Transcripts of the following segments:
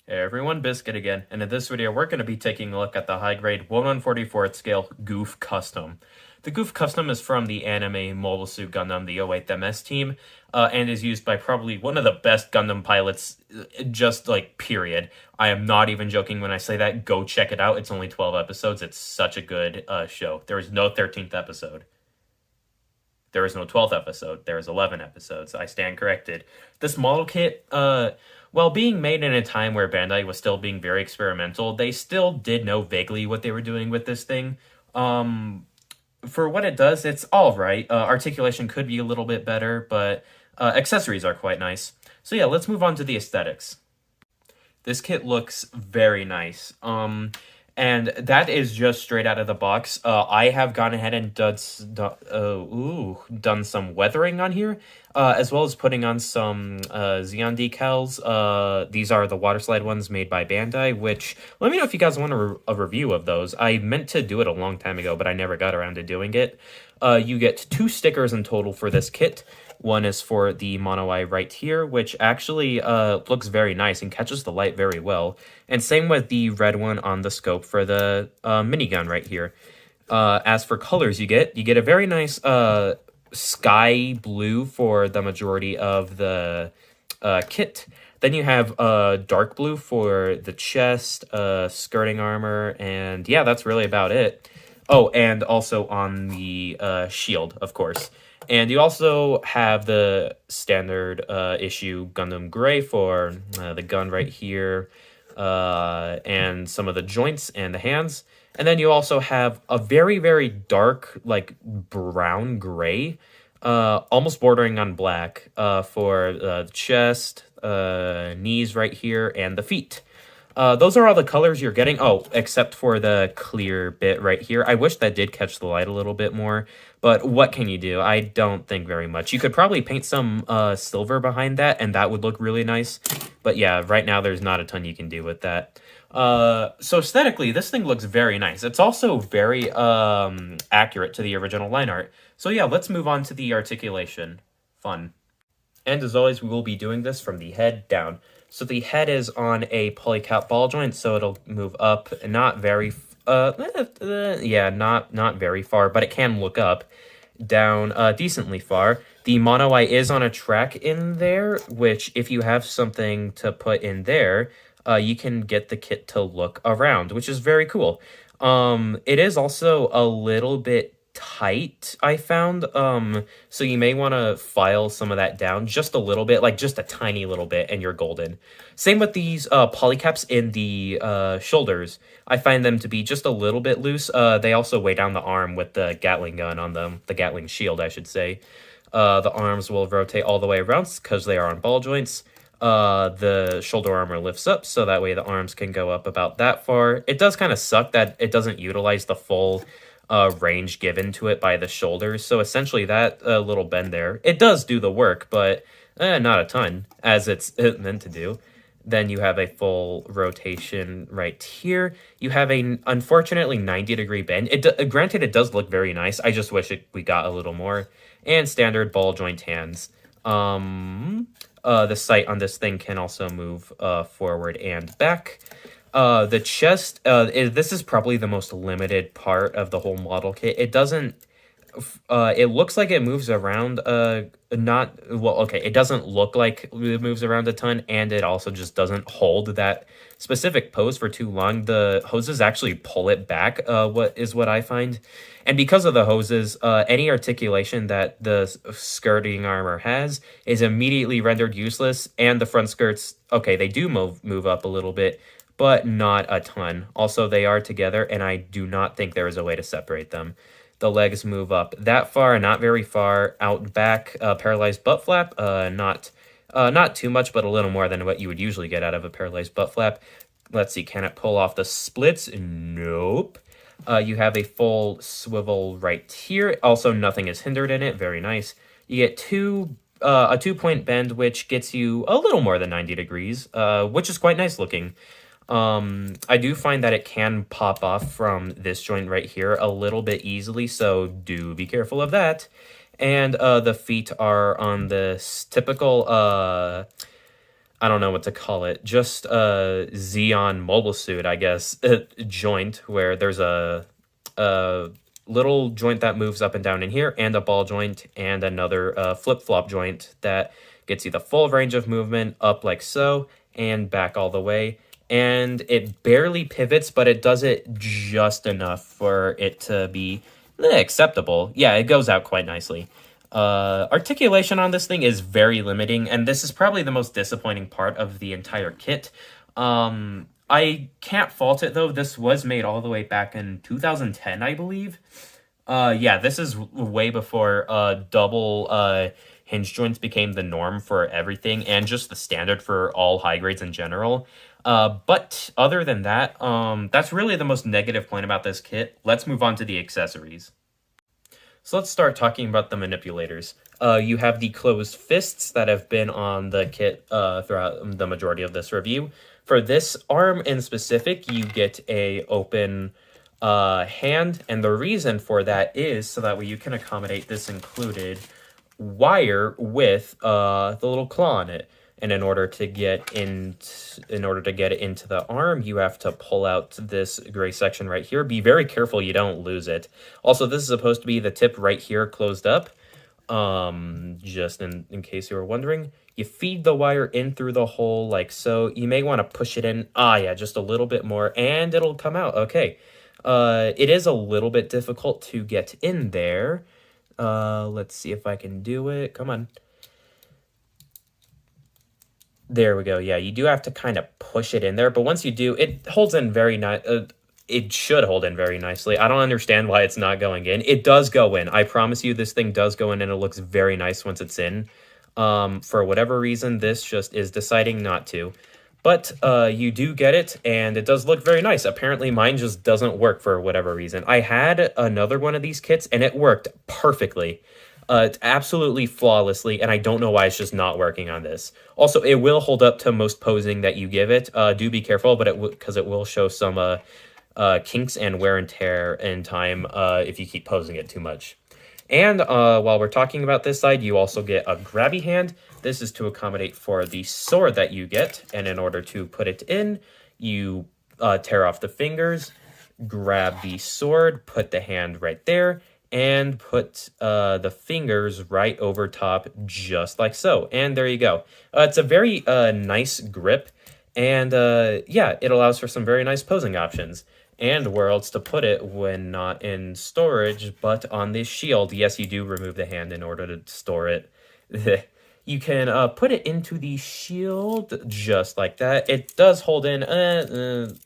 Hey everyone, Biscuit again, and in this video we're going to be taking a look at the high-grade 1/144th scale Gouf Custom. The Gouf Custom is from the anime Mobile Suit Gundam, the 08 MS team, and is used by probably one of the best Gundam pilots, just like, period. I am not even joking when I say that. Go check it out. It's only 12 episodes. It's such a good show. There is no 13th episode. There is no 12th episode. There is 11 episodes. I stand corrected. This model kit, while being made in a time where Bandai was still being very experimental, they still did know vaguely what they were doing with this thing. For what it does, it's all right. Articulation could be a little bit better, but accessories are quite nice. So yeah, let's move on to the aesthetics. This kit looks very nice. And that is just straight out of the box. I have gone ahead and done some weathering on here, as well as putting on some Xeon decals. These are the water slide ones made by Bandai, which, let me know if you guys want a review of those. I meant to do it a long time ago, but I never got around to doing it. You get 2 stickers in total for this kit. One is for the mono eye right here, which actually looks very nice and catches the light very well. And same with the red one on the scope for the minigun right here. As for colors you get a very nice sky blue for the majority of the kit. Then you have dark blue for the chest, skirting armor, and yeah, that's really about it. Oh, and also on the shield, of course. And you also have the standard issue Gundam Gray for the gun right here, and some of the joints and the hands. And then you also have a very, very dark, like, brown gray, almost bordering on black, for the chest, knees right here, and the feet. Those are all the colors you're getting. Oh, except for the clear bit right here. I wish that did catch the light a little bit more, but what can you do? I don't think very much. You could probably paint some silver behind that, and that would look really nice. But yeah, right now there's not a ton you can do with that. So aesthetically, this thing looks very nice. It's also very accurate to the original line art. So yeah, let's move on to the articulation. Fun. And as always, we will be doing this from the head down. So the head is on a polycap ball joint, so it'll move up, not very, yeah, not very far, but it can look up, down decently far. The mono eye is on a track in there, which if you have something to put in there, you can get the kit to look around, which is very cool. It is also a little bit tight, I found, so you may want to file some of that down just a little bit, like just a tiny little bit, and you're golden. Same with these polycaps in the shoulders. I find them to be just a little bit loose. They also weigh down the arm with the Gatling gun on them, the Gatling shield, I should say. The arms will rotate all the way around because they are on ball joints. The shoulder armor lifts up, so that way the arms can go up about that far. It does kind of suck that it doesn't utilize the full range given to it by the shoulders. So essentially that little bend there, it does do the work, but not a ton, as it's meant to do. Then you have a full rotation right here. You have a, unfortunately, 90-degree bend. Granted, it does look very nice. I just wish we got a little more. And standard ball joint hands. The sight on this thing can also move forward and back. The chest, this is probably the most limited part of the whole model kit. It doesn't, it looks like it moves around, it doesn't look like it moves around a ton, and it also just doesn't hold that specific pose for too long. The hoses actually pull it back, what I find. And because of the hoses, any articulation that the skirting armor has is immediately rendered useless, and the front skirts, okay, they do move up a little bit, but not a ton. Also, they are together, and I do not think there is a way to separate them. The legs move up that far, not very far. Out back, paralyzed butt flap, not too much, but a little more than what you would usually get out of a paralyzed butt flap. Let's see, can it pull off the splits? Nope. You have a full swivel right here. Also, nothing is hindered in it. Very nice. You get a 2-point bend, which gets you a little more than 90 degrees, which is quite nice looking. I do find that it can pop off from this joint right here a little bit easily, so do be careful of that. And the feet are on this typical I don't know what to call it, just a Xeon mobile suit, I guess, joint where there's a little joint that moves up and down in here, and a ball joint, and another flip-flop joint that gets you the full range of movement up like so, and back all the way. And it barely pivots, but it does it just enough for it to be acceptable. Yeah, it goes out quite nicely. Articulation on this thing is very limiting, and this is probably the most disappointing part of the entire kit. I can't fault it, though. This was made all the way back in 2010, I believe. Yeah, this is way before double hinge joints became the norm for everything, and just the standard for all high grades in general. But other than that, that's really the most negative point about this kit. Let's move on to the accessories. So let's start talking about the manipulators. You have the closed fists that have been on the kit throughout the majority of this review. For this arm in specific, you get a open hand, and the reason for that is so that way you can accommodate this included wire with the little claw on it. And in order to get it into the arm, you have to pull out this gray section right here. Be very careful you don't lose it. Also, this is supposed to be the tip right here closed up. Just in case you were wondering. You feed the wire in through the hole like so. You may want to push it in. Yeah, just a little bit more, and it'll come out. Okay. It is a little bit difficult to get in there. Let's see if I can do it. Come on. There we go. Yeah, you do have to kind of push it in there, but once you do, it holds in very nice. It should hold in very nicely. I don't understand why it's not going in. It does go in. I promise you, this thing does go in, and it looks very nice once it's in. For whatever reason, this just is deciding not to. But you do get it, and it does look very nice. Apparently, mine just doesn't work for whatever reason. I had another one of these kits, and it worked perfectly. Absolutely flawlessly, and I don't know why it's just not working on this. Also, it will hold up to most posing that you give it. Do be careful, but because it will show some kinks and wear and tear in time if you keep posing it too much. And while we're talking about this side, you also get a grabby hand. This is to accommodate for the sword that you get, and in order to put it in, you tear off the fingers, grab the sword, put the hand right there, and put the fingers right over top, just like so. And there you go. It's a very nice grip, and yeah, it allows for some very nice posing options. And where else to put it when not in storage, but on this shield. Yes, you do remove the hand in order to store it. You can put it into the shield, just like that. It does hold in...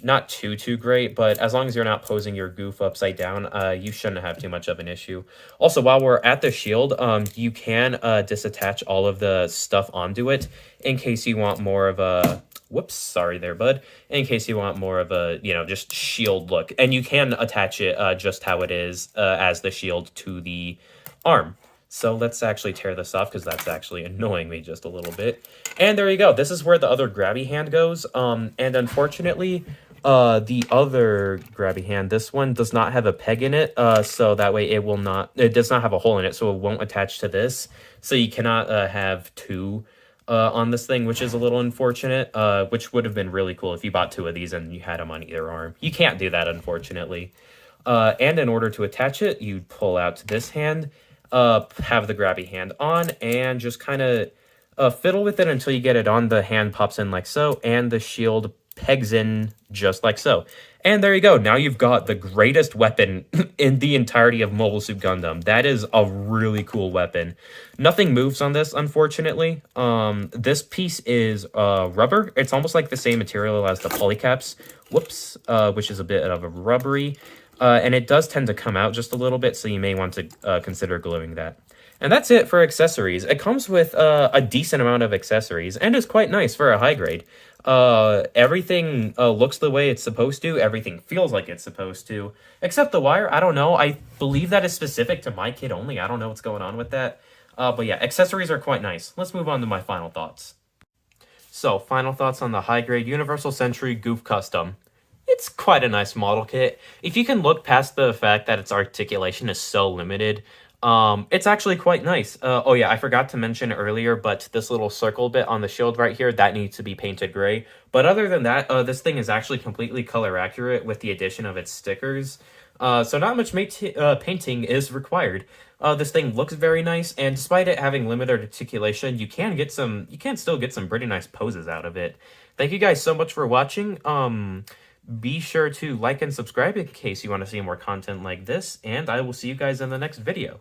not too great, but as long as you're not posing your goof upside down, you shouldn't have too much of an issue. Also, while we're at the shield, you can disattach all of the stuff onto it in case you want more of a... Whoops, sorry there, bud. In case you want more of a, just shield look. And you can attach it just how it is as the shield to the arm. So let's actually tear this off because that's actually annoying me just a little bit. And there you go. This is where the other grabby hand goes. And unfortunately... the other grabby hand, this one does not have a peg in it, so that way it does not have a hole in it, so it won't attach to this. So you cannot have two on this thing, which is a little unfortunate, which would have been really cool if you bought two of these and you had them on either arm. You can't do that, unfortunately. And in order to attach it, you pull out this hand, have the grabby hand on, and just kind of fiddle with it until you get it on. The hand pops in like so, and the shield pegs in just like so. And there you go. Now you've got the greatest weapon in the entirety of Mobile Suit Gundam. That is a really cool weapon. Nothing moves on this, unfortunately. This piece is rubber. It's almost like the same material as the polycaps. Whoops. Which is a bit of a rubbery. And it does tend to come out just a little bit, so you may want to consider gluing that. And that's it for accessories. It comes with a decent amount of accessories, and is quite nice for a high grade. Everything looks the way it's supposed to. Everything feels like it's supposed to. Except the wire, I don't know. I believe that is specific to my kit only. I don't know what's going on with that. But yeah, accessories are quite nice. Let's move on to my final thoughts. So, final thoughts on the high-grade Universal Century Gouf Custom. It's quite a nice model kit. If you can look past the fact that its articulation is so limited, It's actually quite nice. Oh yeah, I forgot to mention earlier, but this little circle bit on the shield right here, that needs to be painted gray. But other than that, this thing is actually completely color accurate with the addition of its stickers. So not much painting is required. This thing looks very nice, and despite it having limited articulation, you can still get some pretty nice poses out of it. Thank you guys so much for watching. Be sure to like and subscribe in case you want to see more content like this, and I will see you guys in the next video.